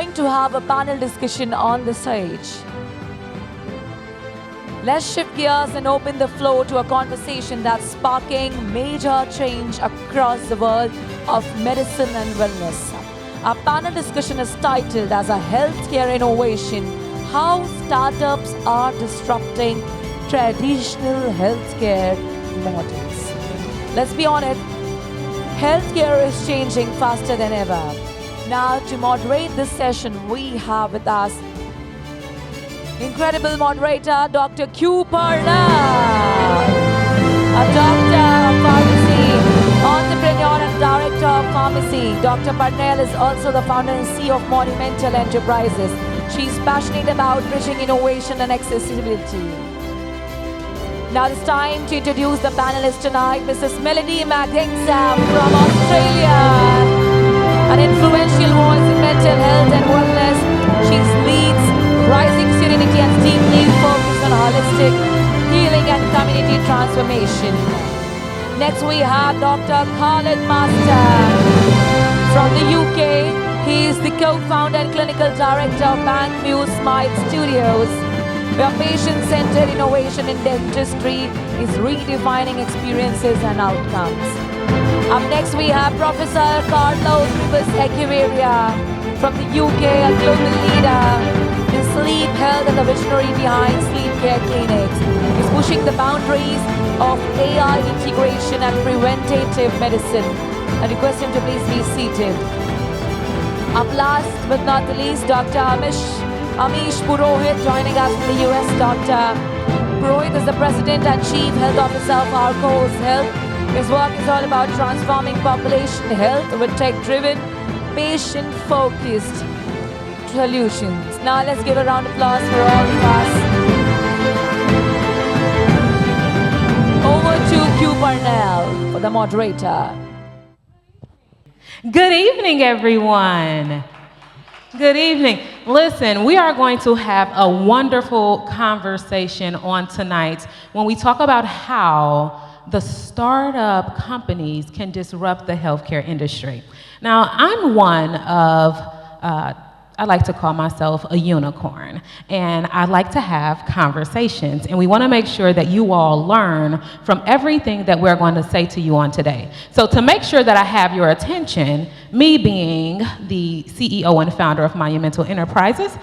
going to have a panel discussion on the stage. Let's shift gears and open the floor to a conversation that's sparking major change across the world of medicine and wellness. Our panel discussion is titled as a healthcare innovation, how startups are disrupting traditional healthcare models. Let's be honest, healthcare is changing faster than ever. Now, to moderate this session, we have with us incredible moderator, Dr. Q. Parnell, a doctor of pharmacy, entrepreneur and director of pharmacy. Dr. Parnell is also the founder and CEO of Monumental Enterprises. She's passionate about bridging innovation and accessibility. Now it's time to introduce the panelists tonight. Mrs. Melody Magengezha from Australia, an influential voice in mental health and wellness. She leads Rising Serenity and deeply focused on holistic healing and community transformation. Next we have Dr. Khalid from the UK. He is the co-founder and clinical director of Bankview Smile Studios, where patient-centered innovation in dentistry is redefining experiences and outcomes. Up next we have Professor Carlos Echeverria from the UK, a global leader in sleep health and the visionary behind sleep care clinics. He's pushing the boundaries of AI integration and preventative medicine. I request him to please be seated. Up last but not the least, Dr. Amish Purohit joining us from the US. Dr. Purohit is the President and Chief Health Officer of Arcos Health. His work is all about transforming population health with tech-driven, patient-focused solutions. Now let's give a round of applause for all of us. Over to Q. Parnell for the moderator. Good evening, everyone. Good evening. Listen, we are going to have a wonderful conversation on tonight when we talk about how the startup companies can disrupt the healthcare industry. Now, I'm one of I like to call myself a unicorn, and I like to have conversations, and we want to make sure that you all learn from everything that we're going to say to you on today. So to make sure that I have your attention, me being the CEO and founder of Monumental Enterprises,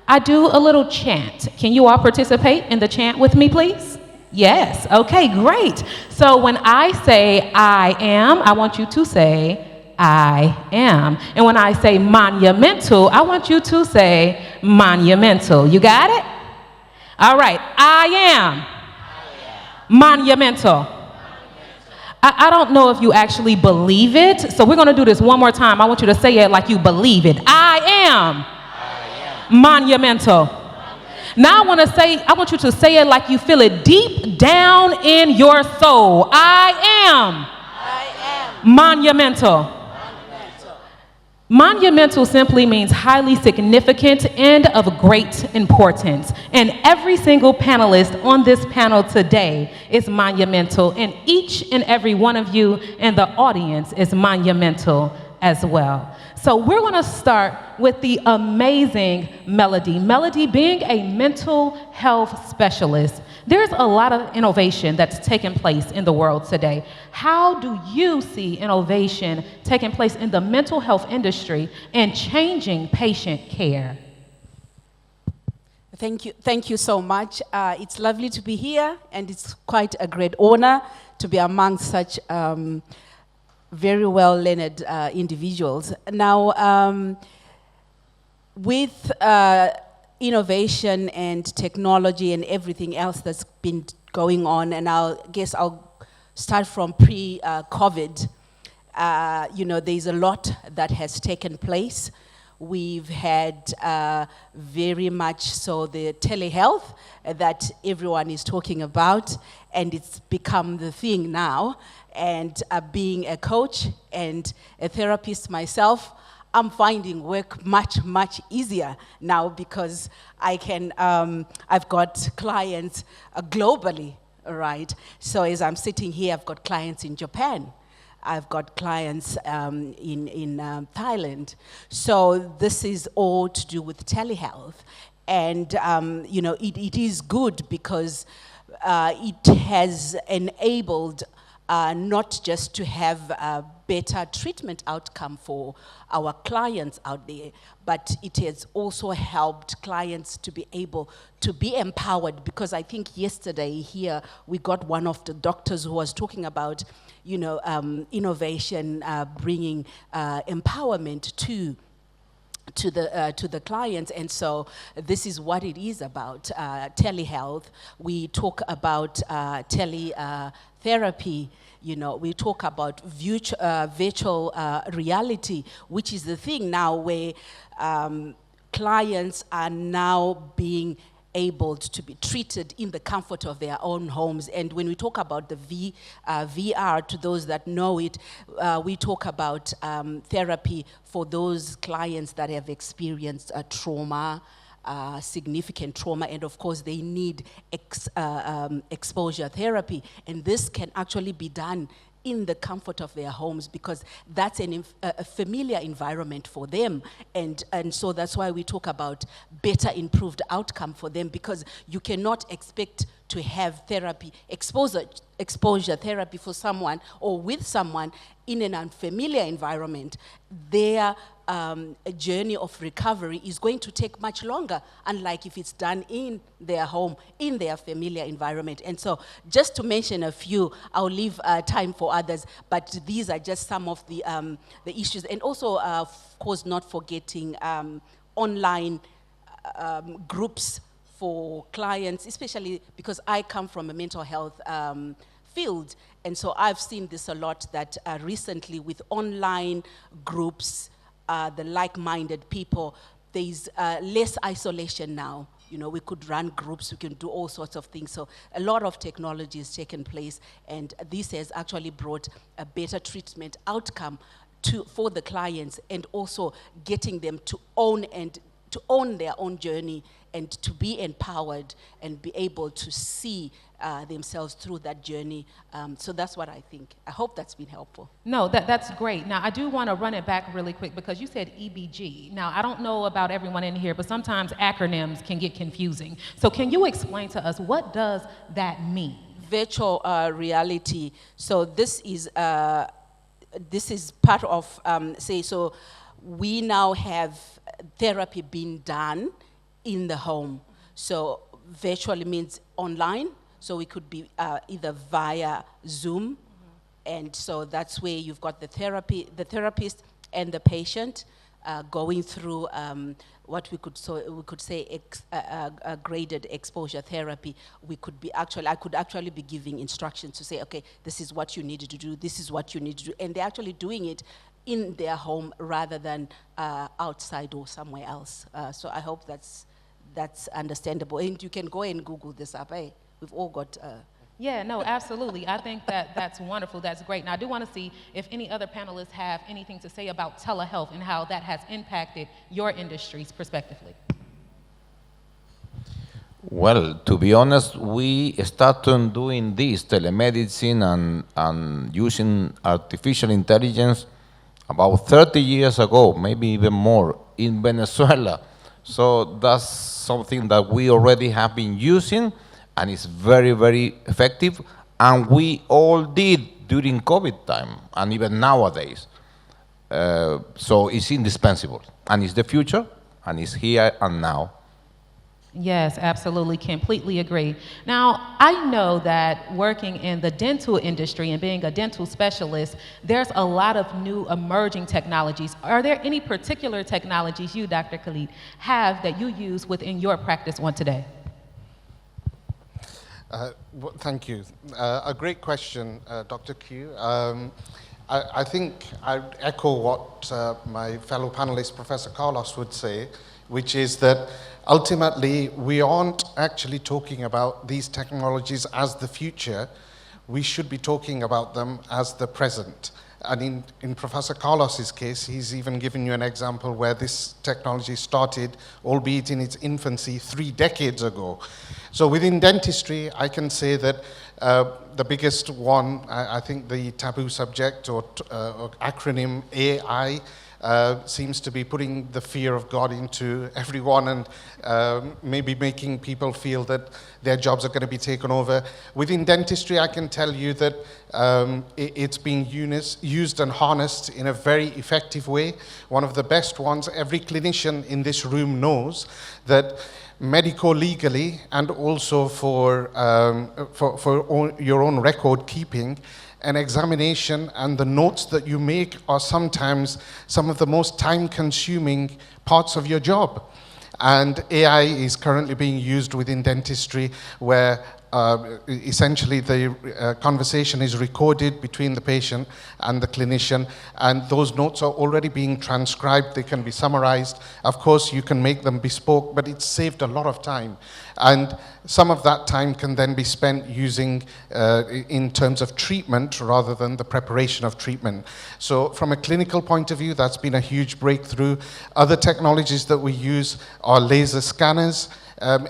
I do a little chant. Can you all participate in the chant with me, please? Yes, okay, great. So when I say I am, I want you to say I am. And when I say monumental, I want you to say monumental. You got it? All right. I am monumental. I don't know if you actually believe it, so we're going to do this one more time. I want you to say it like you believe it. I am monumental. Now I want you to say it like you feel it deep down in your soul. I am monumental. Monumental simply means highly significant and of great importance. And every single panelist on this panel today is monumental, and each and every one of you in the audience is monumental as well. So we're going to start with the amazing Melody. Melody, being a mental health specialist, there's a lot of innovation that's taking place in the world today. How do you see innovation taking place in the mental health industry and changing patient care? Thank you so much. It's lovely to be here, and it's quite a great honor to be among such very well-learned individuals. Now, with innovation and technology and everything else that's been going on, and I'll start from pre-COVID. There's a lot that has taken place. We've had very much so the telehealth that everyone is talking about, and it's become the thing now. And being a coach and a therapist myself, I'm finding work much, much easier now because I've got clients globally, right? So as I'm sitting here, I've got clients in Japan. I've got clients in Thailand. So this is all to do with telehealth. And, you know, it is good because it has enabled not just to have a better treatment outcome for our clients out there, but it has also helped clients to be able to be empowered, because I think yesterday here we got one of the doctors who was talking about, you know, innovation bringing empowerment to the clients. And so this is what it is about, telehealth. We talk about teletherapy, you know, we talk about virtual reality, which is the thing now where clients are now being able to be treated in the comfort of their own homes. And when we talk about the VR, to those that know it, we talk about therapy for those clients that have experienced a trauma, significant trauma, and of course they need exposure therapy. And this can actually be done in the comfort of their homes, because that's a familiar environment for them. And so that's why we talk about better improved outcome for them, because you cannot expect to have therapy, exposure therapy for someone or with someone in an unfamiliar environment. Their journey of recovery is going to take much longer, unlike if it's done in their home, in their familiar environment. And so just to mention a few, I'll leave time for others, but these are just some of the issues. And also, of course, not forgetting online groups for clients, especially because I come from a mental health field. And so I've seen this a lot, that recently with online groups, the like-minded people, there's less isolation now. You know, we could run groups, we can do all sorts of things. So a lot of technology has taken place, and this has actually brought a better treatment outcome for the clients, and also getting them to own their own journey and to be empowered and be able to see themselves through that journey. So that's what I think. I hope that's been helpful. No, that's great. Now, I do want to run it back really quick, because you said EBG. Now, I don't know about everyone in here, but sometimes acronyms can get confusing. So can you explain to us, what does that mean? Virtual reality. So this is part of, so we now have therapy being done in the home. So virtually means online. So we could be either via Zoom, and so that's where you've got the therapist and the patient going through what we could say graded exposure therapy. I could actually be giving instructions to say, okay, this is what you need to do, this is what you need to do, and they're actually doing it in their home rather than outside or somewhere else. So I hope that's understandable. And you can go and Google this up, eh? We've all got... Yeah, no, absolutely. I think that's wonderful. That's great. Now, I do want to see if any other panelists have anything to say about telehealth and how that has impacted your industries prospectively. Well, to be honest, we started doing this telemedicine and using artificial intelligence about 30 years ago, maybe even more, in Venezuela. So that's something that we already have been using, and it's very, very effective. And we all did during COVID time, and even nowadays. So it's indispensable, and it's the future, and it's here and now. Yes, absolutely, completely agree. Now, I know that working in the dental industry and being a dental specialist, there's a lot of new emerging technologies. Are there any particular technologies you, Dr. Khalid, have that you use within your practice on today? Thank you. A great question, Dr. Q. I think I echo what my fellow panelist, Professor Carlos, would say, which is that ultimately we aren't actually talking about these technologies as the future. We should be talking about them as the present. And in Professor Carlos's case, he's even given you an example where this technology started, albeit in its infancy, 3 decades ago. So within dentistry, I can say that the biggest one, I think the taboo subject or acronym AI, seems to be putting the fear of God into everyone and maybe making people feel that their jobs are going to be taken over. Within dentistry, I can tell you that it's being used and harnessed in a very effective way. One of the best ones, every clinician in this room knows that medico-legally and also for your own record keeping, an examination and the notes that you make are sometimes some of the most time-consuming parts of your job. And AI is currently being used within dentistry where essentially the conversation is recorded between the patient and the clinician, and those notes are already being transcribed. They can be summarized. Of course, you can make them bespoke, but it's saved a lot of time. And some of that time can then be spent using in terms of treatment rather than the preparation of treatment. So from a clinical point of view, that's been a huge breakthrough. Other technologies that we use are laser scanners.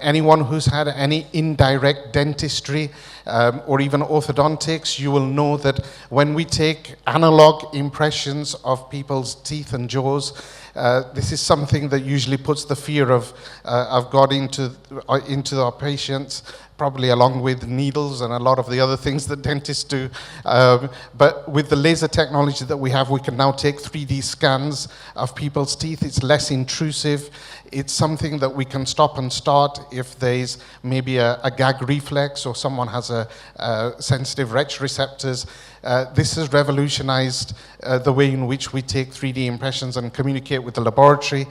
Anyone who's had any indirect dentistry or even orthodontics, you will know that when we take analog impressions of people's teeth and jaws, this is something that usually puts the fear of God into our patients, probably along with needles and a lot of the other things that dentists do. But with the laser technology that we have, we can now take 3D scans of people's teeth. It's less intrusive. It's something that we can stop and start if there's maybe a gag reflex or someone has a sensitive retch receptors. This has revolutionized the way in which we take 3D impressions and communicate with the laboratory.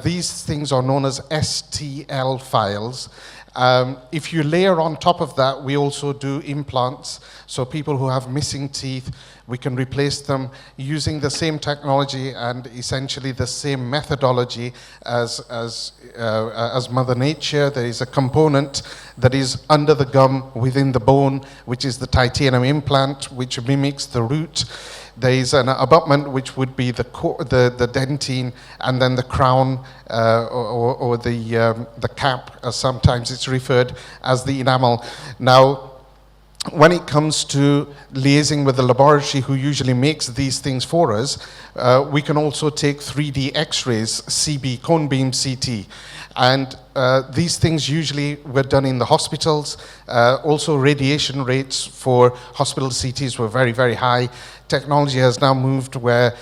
These things are known as STL files. If you layer on top of that, we also do implants. So people who have missing teeth, we can replace them using the same technology and essentially the same methodology as Mother Nature. There is a component that is under the gum within the bone, which is the titanium implant, which mimics the root. There is an abutment, which would be the dentine, and then the crown or the cap, as sometimes it's referred as the enamel. Now, when it comes to liaising with the laboratory who usually makes these things for us, we can also take 3D X-rays, CB, cone beam CT. And these things usually were done in the hospitals. Also, radiation rates for hospital CTs were very, very high. Technology has now moved where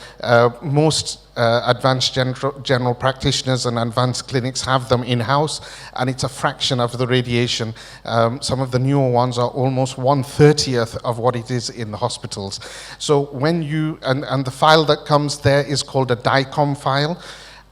most advanced general practitioners and advanced clinics have them in-house, and it's a fraction of the radiation. Some of the newer ones are almost 1/30th of what it is in the hospitals. So when you, and the file that comes there is called a DICOM file.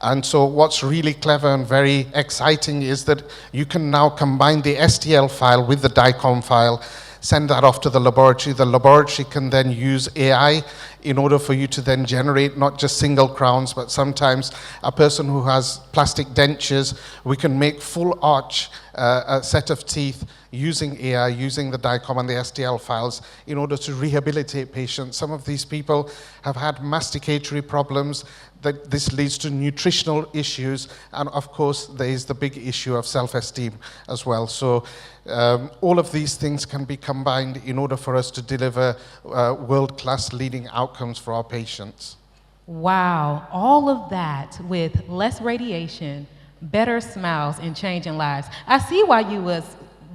And so what's really clever and very exciting is that you can now combine the STL file with the DICOM file, send that off to the laboratory. The laboratory can then use AI in order for you to then generate not just single crowns, but sometimes a person who has plastic dentures, we can make full arch, a set of teeth using AI, using the DICOM and the STL files in order to rehabilitate patients. Some of these people have had masticatory problems, that this leads to nutritional issues, and of course there is the big issue of self-esteem as well. So all of these things can be combined in order for us to deliver world-class leading outcomes for our patients. Wow, all of that with less radiation, better smiles, and changing lives. I see why you was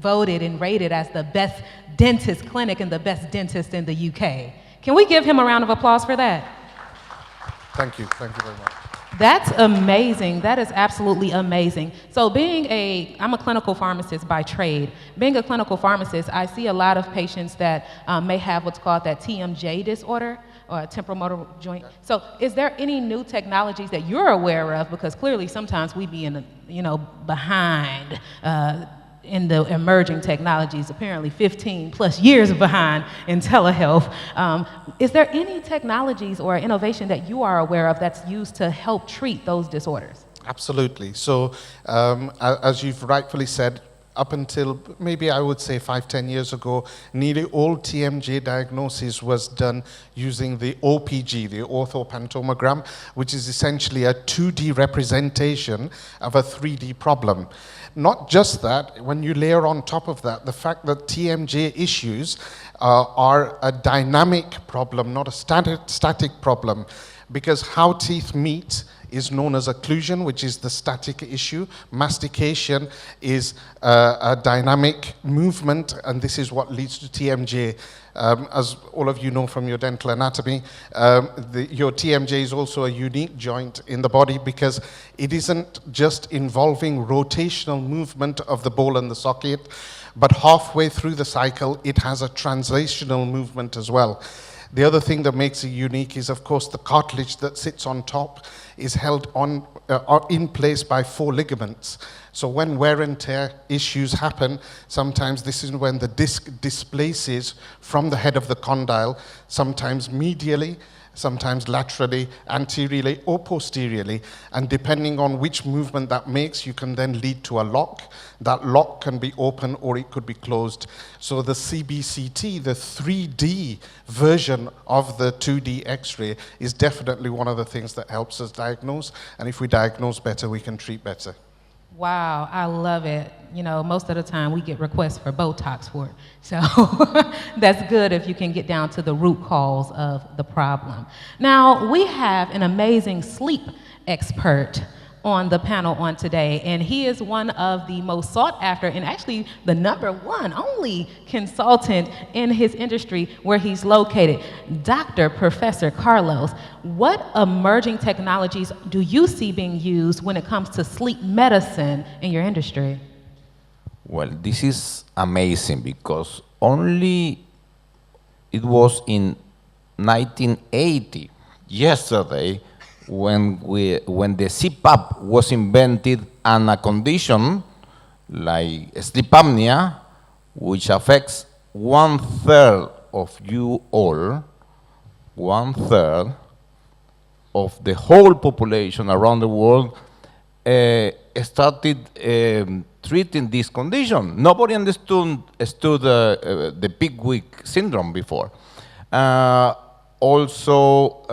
voted and rated as the best dentist clinic and the best dentist in the UK. Can we give him a round of applause for that? Thank you very much. That's amazing. That is absolutely amazing. So I'm a clinical pharmacist by trade. Being a clinical pharmacist, I see a lot of patients that may have what's called that TMJ disorder, or temporal motor joint. So is there any new technologies that you're aware of? Because clearly sometimes we be behind in the emerging technologies, apparently 15 plus years behind in telehealth. Is there any technologies or innovation that you are aware of that's used to help treat those disorders? Absolutely. So as you've rightfully said, up until maybe I would say 5-10 years ago, nearly all TMJ diagnosis was done using the OPG, the orthopantomogram, which is essentially a 2D representation of a 3D problem. Not just that, when you layer on top of that, the fact that TMJ issues are a dynamic problem, not a static problem, because how teeth meet is known as occlusion, which is the static issue. Mastication is a dynamic movement, and this is what leads to TMJ. As all of you know from your dental anatomy, your TMJ is also a unique joint in the body because it isn't just involving rotational movement of the ball and the socket, but halfway through the cycle, it has a translational movement as well. The other thing that makes it unique is, of course, the cartilage that sits on top is held on in place by 4 ligaments. So when wear and tear issues happen, sometimes this is when the disc displaces from the head of the condyle, sometimes medially, sometimes laterally, anteriorly, or posteriorly. And depending on which movement that makes, you can then lead to a lock. That lock can be open or it could be closed. So the CBCT, the 3D version of the 2D X-ray, is definitely one of the things that helps us diagnose. And if we diagnose better, we can treat better. Wow, I love it. You know, most of the time we get requests for Botox for it. So that's good if you can get down to the root cause of the problem. Now, we have an amazing sleep expert on the panel on today, and he is one of the most sought after and actually the #1 only consultant in his industry where he's located. Dr. Professor Carlos, what emerging technologies do you see being used when it comes to sleep medicine in your industry? Well, this is amazing because only it was in 1980, yesterday, when the CPAP was invented, and a condition like sleep apnea, which affects 1/3 of you all, 1/3 of the whole population around the world, started treating this condition. Nobody understood the Pickwick syndrome before. Also,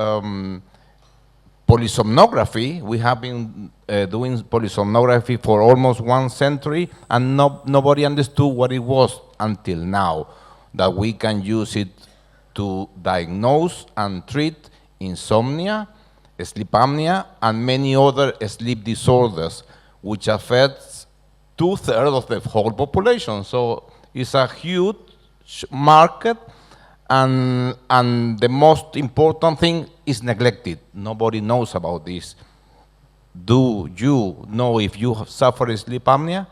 polysomnography. We have been doing polysomnography for almost 1 century, and nobody understood what it was until now, that we can use it to diagnose and treat insomnia, sleep apnea, and many other sleep disorders, which affects 2/3 of the whole population. So it's a huge market, and the most important thing is neglected. Nobody knows about this. Do you know if you have suffered sleep apnea?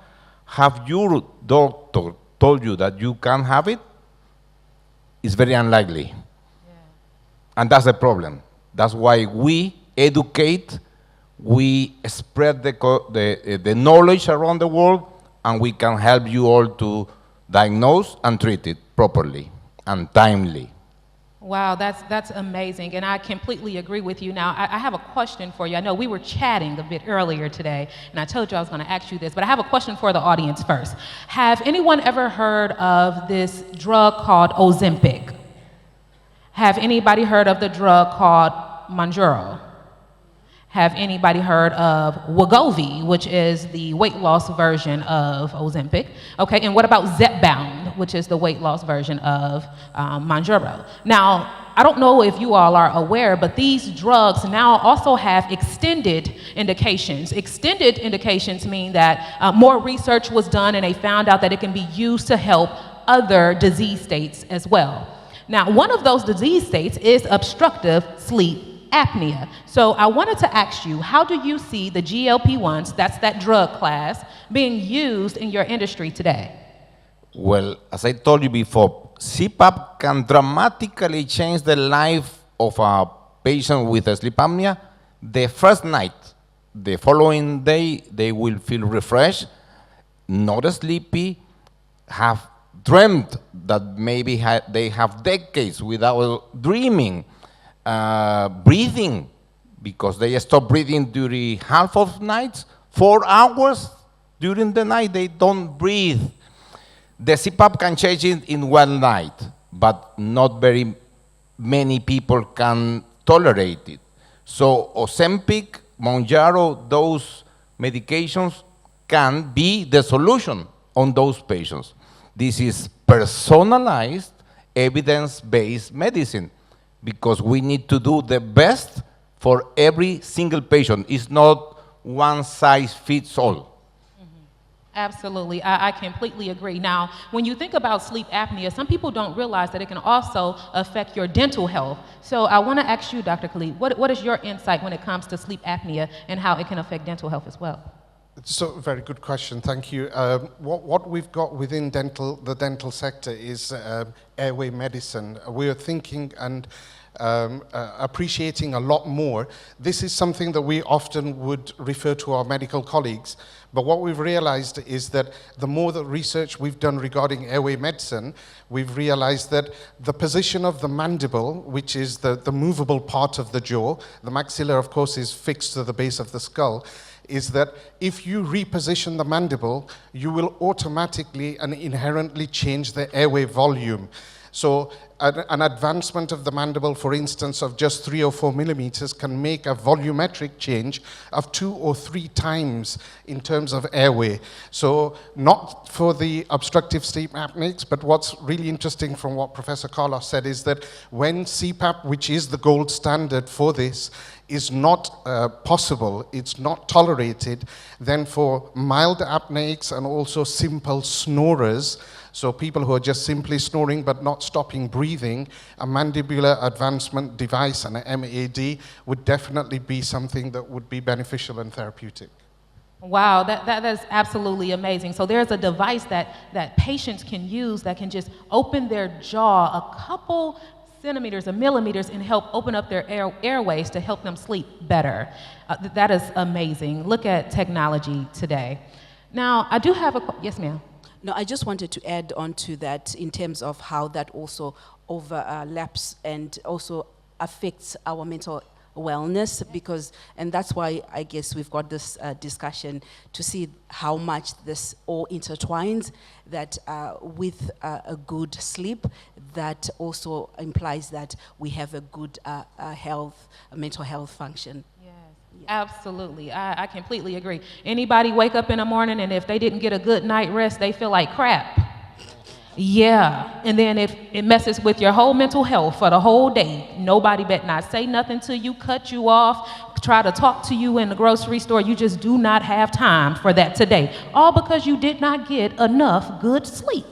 Have your doctor told you that you can have it? It's very unlikely. Yeah. And that's the problem. That's why we educate, we spread the knowledge around the world, and we can help you all to diagnose and treat it properly and timely. Wow, that's amazing, and I completely agree with you. Now, I have a question for you. I know we were chatting a bit earlier today, and I told you I was going to ask you this, but I have a question for the audience first. Have anyone ever heard of this drug called Ozempic? Have anybody heard of the drug called Mounjaro? Have anybody heard of Wegovy, which is the weight loss version of Ozempic? Okay, and what about Zepbound, which is the weight loss version of Mounjaro? Now, I don't know if you all are aware, but these drugs now also have extended indications. Extended indications mean that more research was done and they found out that it can be used to help other disease states as well. Now, one of those disease states is obstructive sleep apnea. So I wanted to ask you, how do you see the GLP-1s, that's that drug class, being used in your industry today? Well, as I told you before, CPAP can dramatically change the life of a patient with a sleep apnea. The first night, the following day, they will feel refreshed, not sleepy, have dreamt that maybe they have decades without dreaming. Breathing, because they stop breathing during half of nights, 4 hours, During the night, they don't breathe. The CPAP can change it in one night, but not very many people can tolerate it. So Ozempic, Mounjaro, those medications can be the solution on those patients. This is personalized, evidence-based medicine because we need to do the best for every single patient. It's not one size fits all. Absolutely, I completely agree. Now, when you think about sleep apnea, some people don't realize that it can also affect your dental health. So I want to ask you, Dr. Khalid, what is your insight when it comes to sleep apnea and how it can affect dental health as well? So, very good question, thank you. What we've got within the dental sector is airway medicine. We are thinking and appreciating a lot more. This is something that we often would refer to our medical colleagues, but what we've realized is that the more the research we've done regarding airway medicine, we've realized that the position of the mandible, which is the movable part of the jaw, the maxilla, of course, is fixed to the base of the skull, is that if you reposition the mandible, you will automatically and inherently change the airway volume. So an advancement of the mandible, for instance, of just 3 or 4 millimeters can make a volumetric change of 2 or 3 times in terms of airway. So not for the obstructive sleep apneics, but what's really interesting from what Professor Carlos said is that when CPAP, which is the gold standard for this, is not possible, it's not tolerated, then for mild apneics and also simple snorers, so people who are just simply snoring but not stopping breathing, a mandibular advancement device, an MAD, would definitely be something that would be beneficial and therapeutic. Wow, that is absolutely amazing. So there's a device that patients can use that can just open their jaw a couple centimeters or millimeters and help open up their airways to help them sleep better. That is amazing. Look at technology today. Now, I do have yes, ma'am. No, I just wanted to add on to that in terms of how that also overlaps and also affects our mental wellness, because, and that's why I guess we've got this discussion to see how much this all intertwines, that with a good sleep, that also implies that we have a good mental health function. Absolutely, I completely agree. Anybody wake up in the morning and if they didn't get a good night rest, they feel like crap. Yeah, and then if it messes with your whole mental health for the whole day, nobody bet not say nothing to you, cut you off, try to talk to you in the grocery store. You just do not have time for that today, all because you did not get enough good sleep.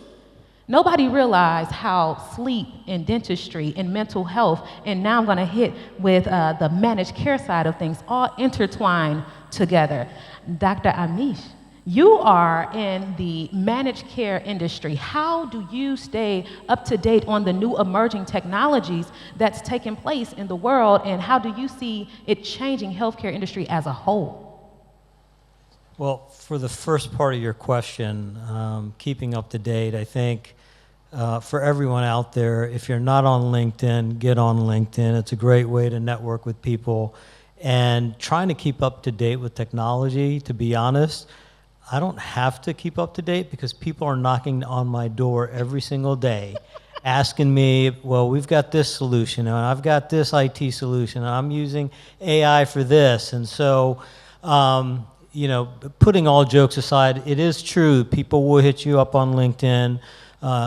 Nobody realized how sleep and dentistry and mental health, and now I'm going to hit with the managed care side of things, all intertwined together. Dr. Amish, you are in the managed care industry. How do you stay up to date on the new emerging technologies that's taking place in the world, and how do you see it changing healthcare industry as a whole? Well, for the first part of your question, keeping up to date, I think for everyone out there, if you're not on LinkedIn, get on LinkedIn. It's a great way to network with people. And trying to keep up to date with technology, to be honest, I don't have to keep up to date because people are knocking on my door every single day asking me, well, we've got this solution, and I've got this IT solution, and I'm using AI for this. And so, you know, putting all jokes aside, it is true, people will hit you up on LinkedIn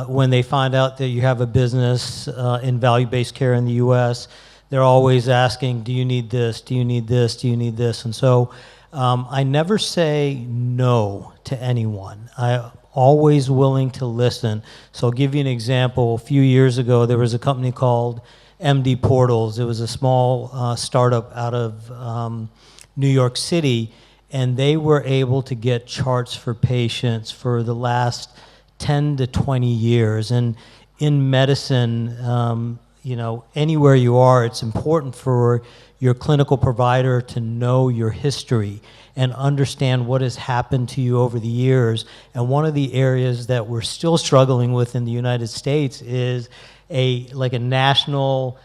when they find out that you have a business in value-based care in the US. They're always asking, do you need this, do you need this, do you need this? And so I never say no to anyone. I'm always willing to listen. So I'll give you an example. A few years ago, there was a company called MD Portals. It was a small startup out of New York City, and they were able to get charts for patients for the last 10 to 20 years. And in medicine, you know, anywhere you are, it's important for your clinical provider to know your history and understand what has happened to you over the years. And one of the areas that we're still struggling with in the United States is a national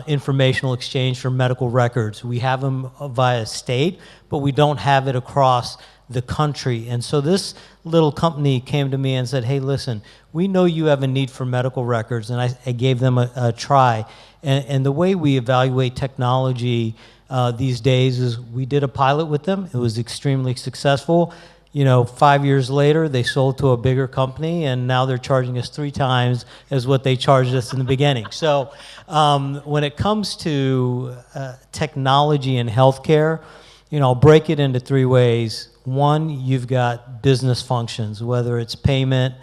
informational exchange for medical records. We have them via state, but we don't have it across the country. And so this little company came to me and said, hey, listen, we know you have a need for medical records, and I gave them a try. And the way we evaluate technology these days is we did a pilot with them. It was extremely successful. 5 years later, they sold to a bigger company, and now they're charging us 3 times as what they charged us in the beginning. So when it comes to technology in healthcare, I'll break it into 3 ways. One, you've got business functions, whether it's payment,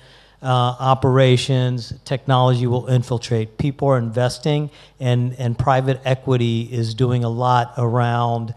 operations, technology will infiltrate. People are investing, and private equity is doing a lot around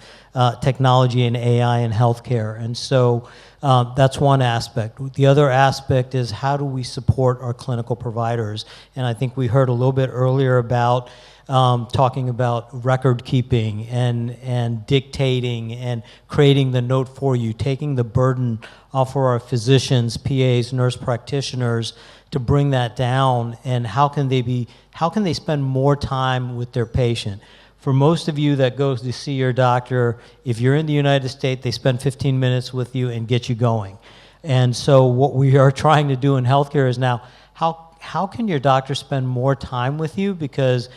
technology and AI in healthcare. And so that's one aspect. The other aspect is how do we support our clinical providers? And I think we heard a little bit earlier about talking about record keeping and dictating and creating the note for you, taking the burden off of our physicians, PAs, nurse practitioners to bring that down, and how can they spend more time with their patient? For most of you that goes to see your doctor, if you're in the United States, they spend 15 minutes with you and get you going. And so what we are trying to do in healthcare is now, how can your doctor spend more time with you, because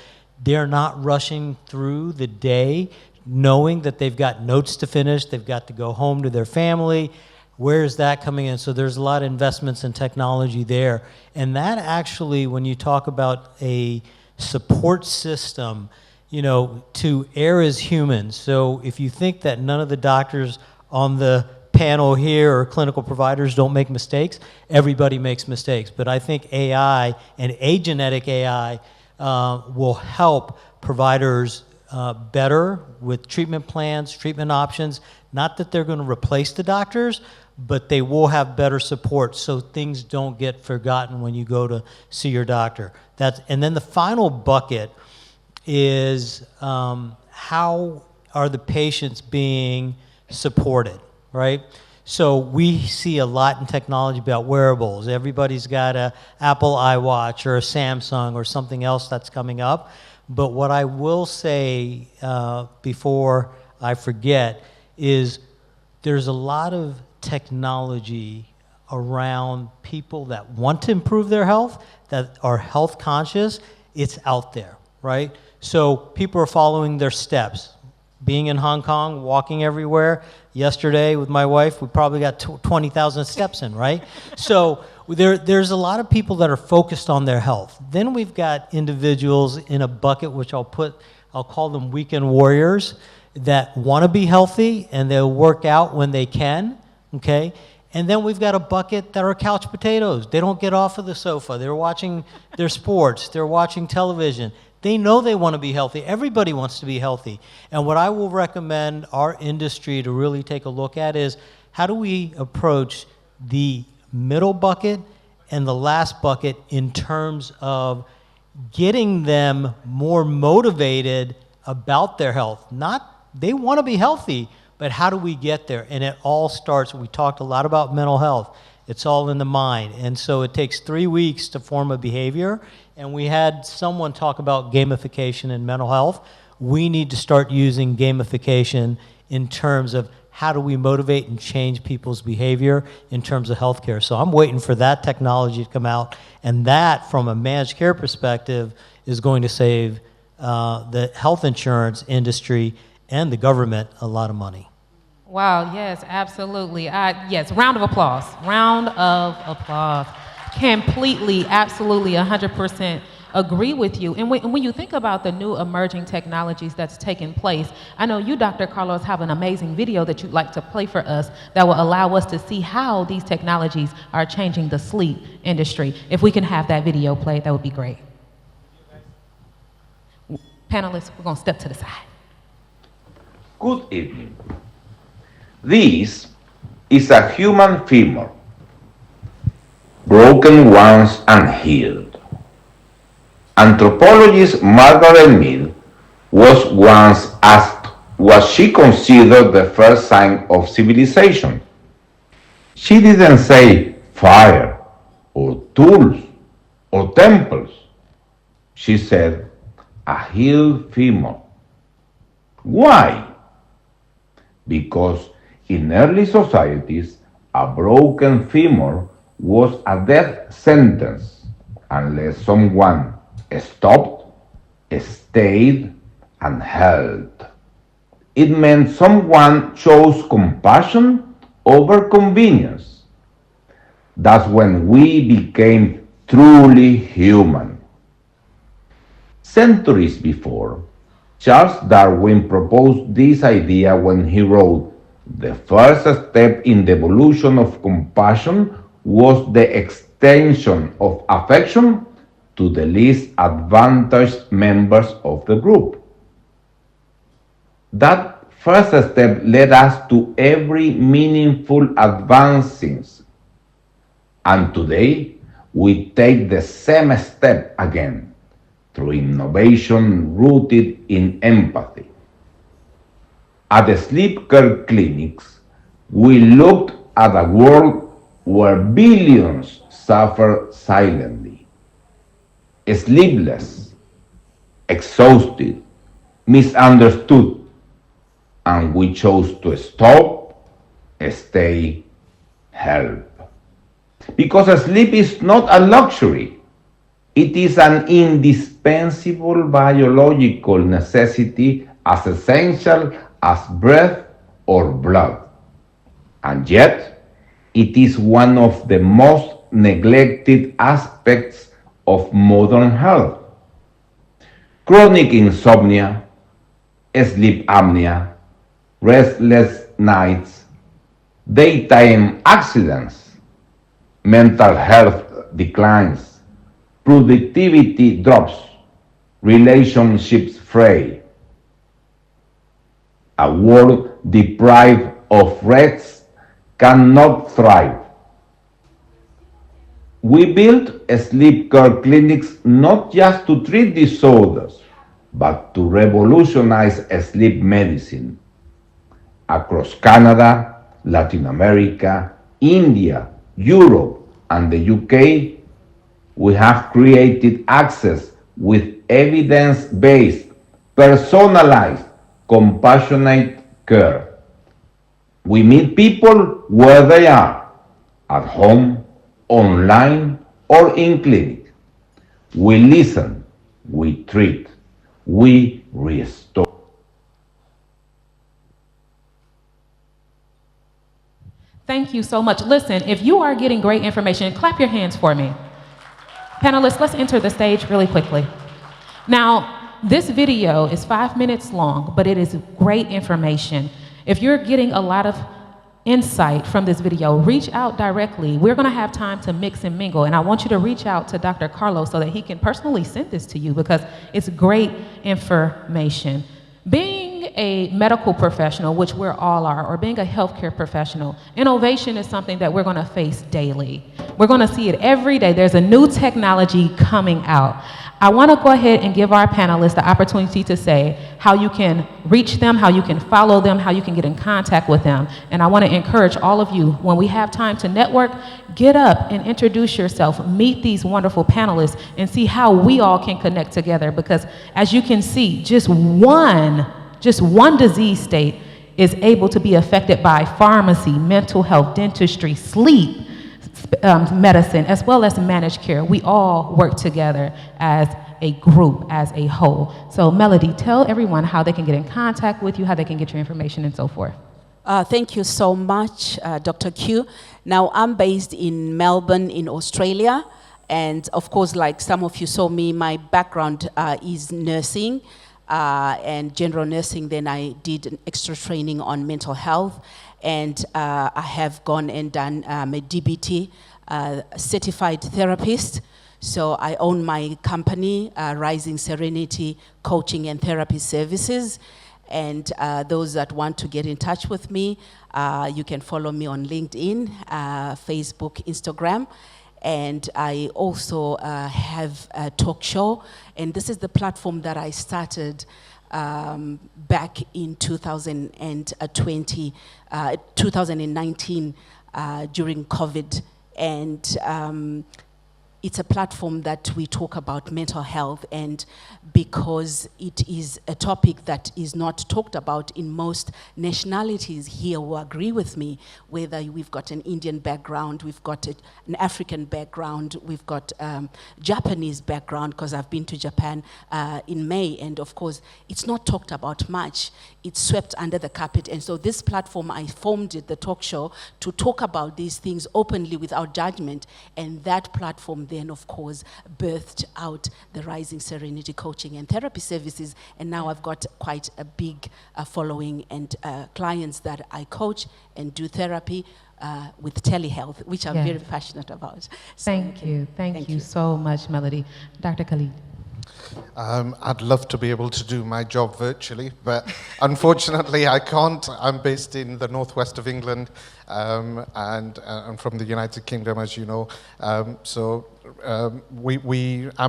they're not rushing through the day knowing that they've got notes to finish, they've got to go home to their family. Where is that coming in? So there's a lot of investments in technology there. And that actually, when you talk about a support system, to err as humans. So if you think that none of the doctors on the panel here or clinical providers don't make mistakes, everybody makes mistakes. But I think AI and agenetic AI will help providers better with treatment plans, treatment options. Not that they're going to replace the doctors, but they will have better support so things don't get forgotten when you go to see your doctor. And then the final bucket is how are the patients being supported, right? So we see a lot in technology about wearables. Everybody's got an Apple iWatch or a Samsung or something else that's coming up. But what I will say before I forget is there's a lot of technology around people that want to improve their health, that are health conscious. It's out there, right? So people are following their steps. Being in Hong Kong, walking everywhere. Yesterday with my wife, we probably got 20,000 steps in, right? So there's a lot of people that are focused on their health. Then we've got individuals in a bucket, which I'll call them weekend warriors, that want to be healthy and they'll work out when they can, okay? And then we've got a bucket that are couch potatoes. They don't get off of the sofa. They're watching their sports. They're watching television. They know they want to be healthy. Everybody wants to be healthy. And what I will recommend our industry to really take a look at is how do we approach the middle bucket and the last bucket in terms of getting them more motivated about their health. They want to be healthy, but how do we get there? And it all starts, we talked a lot about mental health. It's all in the mind. And so it takes 3 weeks to form a behavior. And we had someone talk about gamification in mental health. We need to start using gamification in terms of how do we motivate and change people's behavior in terms of healthcare. So I'm waiting for that technology to come out. And that, from a managed care perspective, is going to save the health insurance industry and the government a lot of money. Wow, yes, absolutely. Yes, round of applause. Round of applause. Completely, absolutely, 100% agree with you. And when you think about the new emerging technologies that's taking place, I know you, Dr. Carlos, have an amazing video that you'd like to play for us that will allow us to see how these technologies are changing the sleep industry. If we can have that video played, that would be great. Panelists, we're going to step to the side. Good evening. This is a human femur, broken once and healed. Anthropologist Margaret Mead was once asked what she considered the first sign of civilization. She didn't say fire, or tools, or temples. She said a healed femur. Why? Because In early societies, a broken femur was a death sentence unless someone stopped, stayed, and held. It meant someone chose compassion over convenience. That's when we became truly human. Centuries before, Charles Darwin proposed this idea when he wrote, "The first step in the evolution of compassion was the extension of affection to the least advantaged members of the group." That first step led us to every meaningful advances. And today, we take the same step again through innovation rooted in empathy. At the sleep care clinics, we looked at a world where billions suffer silently, sleepless, exhausted, misunderstood, and we chose to stop, stay, help. Because sleep is not a luxury, it is an indispensable biological necessity as essential as breath or blood. And yet, it is one of the most neglected aspects of modern health. Chronic insomnia, sleep apnea, restless nights, daytime accidents, mental health declines, productivity drops, relationships fray. A world deprived of rest cannot thrive. We built sleep care clinics not just to treat disorders, but to revolutionize sleep medicine. Across Canada, Latin America, India, Europe, and the UK, we have created access with evidence-based, personalized, compassionate care. We meet people where they are, at home, online, or in clinic. We listen, we treat, we restore. Thank you so much. Listen, if you are getting great information, clap your hands for me. Panelists, let's enter the stage really quickly. Now, this video is 5 minutes long, but it is great information. If you're getting a lot of insight from this video, reach out directly. We're going to have time to mix and mingle, and I want you to reach out to Dr. Carlos so that he can personally send this to you because it's great information. Being a medical professional, which we all are, or being a healthcare professional, innovation is something that we're going to face daily. We're going to see it every day. There's a new technology coming out. I want to go ahead and give our panelists the opportunity to say how you can reach them, how you can follow them, how you can get in contact with them. And I want to encourage all of you, when we have time to network, get up and introduce yourself, meet these wonderful panelists, and see how we all can connect together. Because as you can see, just one disease state is able to be affected by pharmacy, mental health, dentistry, sleep, medicine, as well as managed care. We all work together as a group, as a whole. So Melody, tell everyone how they can get in contact with you, how they can get your information, and so forth. Thank you so much, Dr. Q. Now, I'm based in Melbourne, in Australia. And of course, like some of you saw me, my background is nursing and general nursing. Then I did an extra training on mental health. And I have gone and done a DBT, certified therapist. So I own my company, Rising Serenity Coaching and Therapy Services. And those that want to get in touch with me, you can follow me on LinkedIn, Facebook, Instagram. And I also have a talk show. And this is the platform that I started back in 2019 during COVID. And it's a platform that we talk about mental health, and because it is a topic that is not talked about in most nationalities here will agree with me, whether we've got an Indian background, we've got an African background, we've got Japanese background, because I've been to Japan in May, and of course, it's not talked about much. It's swept under the carpet, and so this platform, I formed it, the talk show, to talk about these things openly without judgment, and that platform then, of course, birthed out the Rising Serenity Coaching and Therapy Services, and now I've got quite a big following and clients that I coach and do therapy with telehealth, which I'm very passionate about. So Thank you so much, Melody. Dr. Khalid. I'd love to be able to do my job virtually, but unfortunately I can't. I'm based in the northwest of England, and I'm from the United Kingdom, as you know. I'm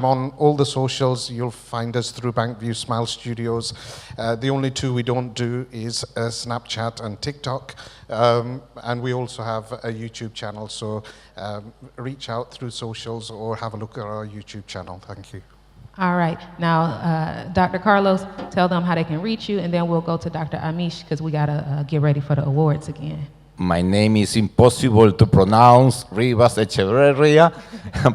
on all the socials. You'll find us through Bankview Smile Studios. The only two we don't do is Snapchat and TikTok, and we also have a YouTube channel, so reach out through socials or have a look at our YouTube channel. Thank you. All right. Now, Dr. Carlos, tell them how they can reach you, and then we'll go to Dr. Amish, because we got to get ready for the awards again. My name is impossible to pronounce, Rivas Echeverria,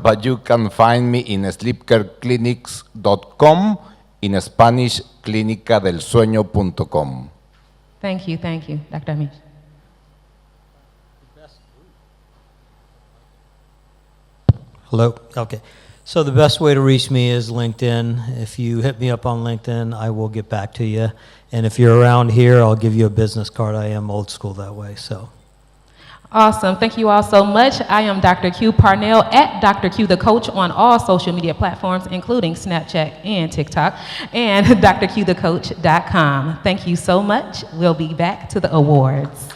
but you can find me in sleepcareclinics.com, in Spanish, clinicadelsueño.com. Thank you, Dr. Amish. Hello? Okay. So the best way to reach me is LinkedIn. If you hit me up on LinkedIn, I will get back to you. And if you're around here, I'll give you a business card. I am old school that way, so. Awesome. Thank you all so much. I am Dr. Q Parnell, at Dr. Q the Coach on all social media platforms, including Snapchat and TikTok, and drqthecoach.com. Thank you so much. We'll be back to the awards.